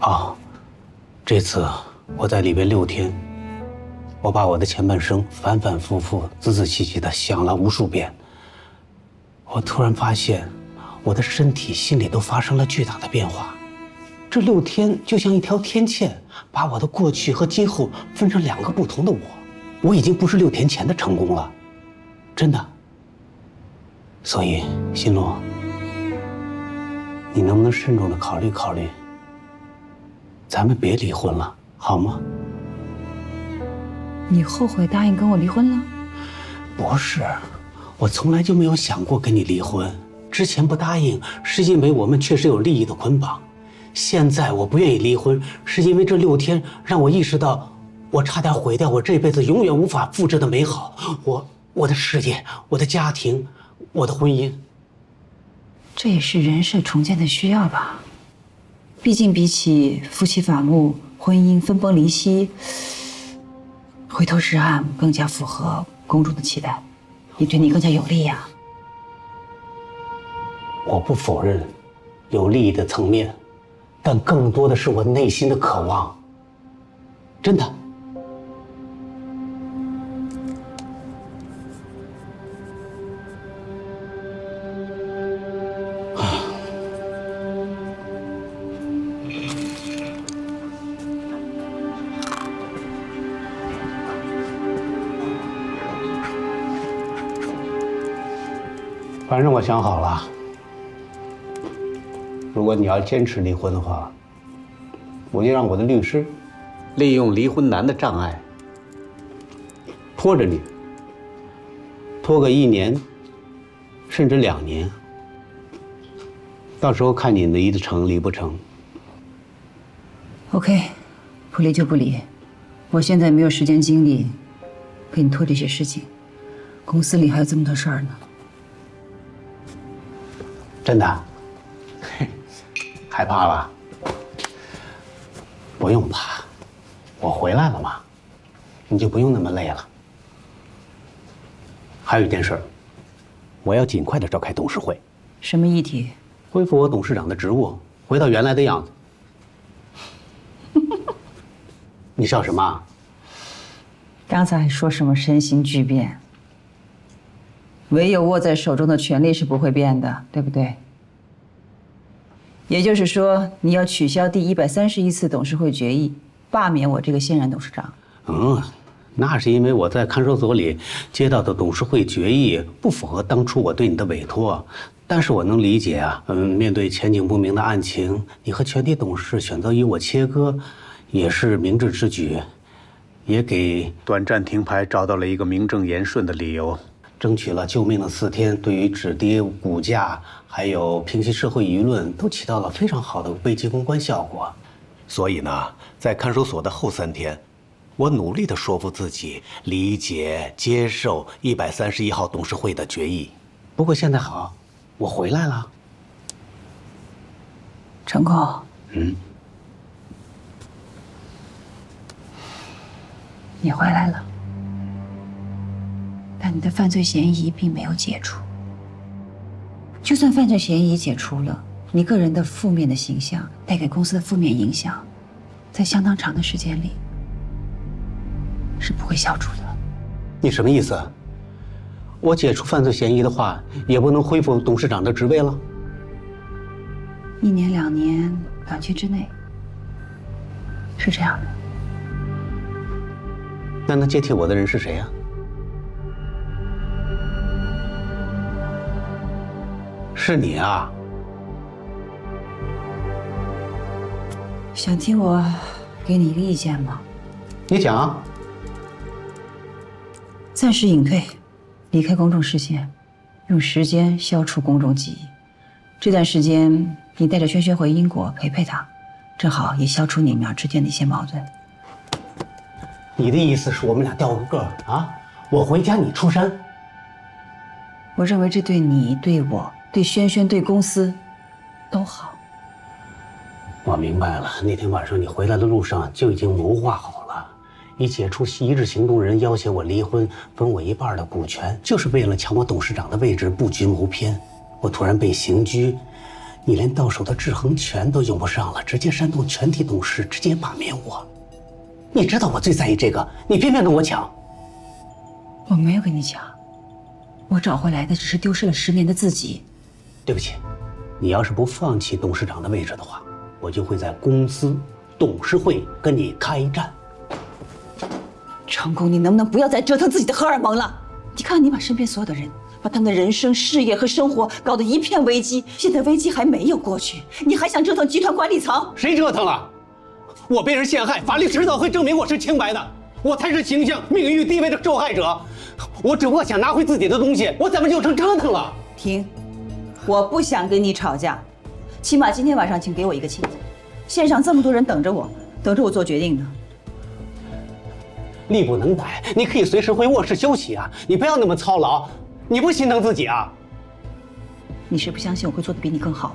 哦，这次我在里边6天，我把我的前半生反反复复、仔仔细细的想了无数遍。我突然发现，我的身体、心理都发生了巨大的变化。这6天就像一条天堑，把我的过去和今后分成2个不同的我。我已经不是6天前的成功了，真的。所以，心路，你能不能慎重的考虑考虑？咱们别离婚了，好吗？你后悔答应跟我离婚了？不是，我从来就没有想过跟你离婚。之前不答应，是因为我们确实有利益的捆绑。现在我不愿意离婚，是因为这6天让我意识到，我差点毁掉我这辈子永远无法复制的美好。我的事业，我的家庭，我的婚姻。这也是人设重建的需要吧？毕竟比起夫妻反目、婚姻分崩离析，回头是岸更加符合公众的期待，也对你更加有利呀。我不否认有利益的层面，但更多的是我内心的渴望。真的。反正我想好了，如果你要坚持离婚的话，我就让我的律师利用离婚难的障碍，拖着你，拖个1年，甚至2年，到时候看你离得成离不成。OK， 不离就不离，我现在没有时间精力给你拖这些事情，公司里还有这么多事儿呢。真的？害怕了？不用怕，我回来了嘛，你就不用那么累了。还有一件事，我要尽快的召开董事会。什么议题？恢复我董事长的职务，回到原来的样子。你笑什么？刚才还说什么身心巨变？唯有握在手中的权力是不会变的，对不对？也就是说，你要取消第131次董事会决议，罢免我这个现任董事长。那是因为我在看守所里接到的董事会决议不符合当初我对你的委托。但是我能理解啊，面对前景不明的案情，你和全体董事选择与我切割，也是明智之举，也给短暂停牌找到了一个名正言顺的理由。争取了救命的4天，对于止跌股价还有平息社会舆论都起到了非常好的危机公关效果。所以呢，在看守所的后3天，我努力地说服自己理解接受131号董事会的决议。不过现在好，我回来了。成功。你回来了。但你的犯罪嫌疑并没有解除。就算犯罪嫌疑解除了，你个人的负面的形象带给公司的负面影响，在相当长的时间里是不会消除的。你什么意思？我解除犯罪嫌疑的话，也不能恢复董事长的职位了？1年2年，短期之内，是这样的。那能接替我的人是谁呀？是你啊！想听我给你一个意见吗？你讲。暂时隐退，离开公众视线，用时间消除公众记忆。这段时间，你带着轩轩回英国陪他，正好也消除你们俩之间的一些矛盾。你的意思是我们俩调个个啊？我回家，你出山？我认为这对你、对我、对轩轩、对公司都好。我明白了，那天晚上你回来的路上就已经谋划好了。你解除一致行动人要挟我离婚，分我1半的股权，就是为了抢我董事长的位置，布局谋偏。我突然被刑拘，你连到手的制衡权都用不上了，直接煽动全体董事直接罢免我。你知道我最在意这个，你偏偏跟我抢。我没有跟你抢，我找回来的只是丢失了10年的自己。对不起，你要是不放弃董事长的位置的话，我就会在公司董事会跟你开战。成功，你能不能不要再折腾自己的荷尔蒙了？你看，你把身边所有的人，把他们的人生、事业和生活搞得一片危机。现在危机还没有过去，你还想折腾集团管理层？谁折腾了？我被人陷害，法律迟早会证明我是清白的。我才是形象、名誉、地位的受害者。我只不过想拿回自己的东西，我怎么就成折腾了？停！我不想跟你吵架，起码今天晚上请给我一个亲戚。现场这么多人等着我做决定呢。力不能逮，你可以随时回卧室休息啊！你不要那么操劳，你不心疼自己啊？你是不相信我会做得比你更好吧？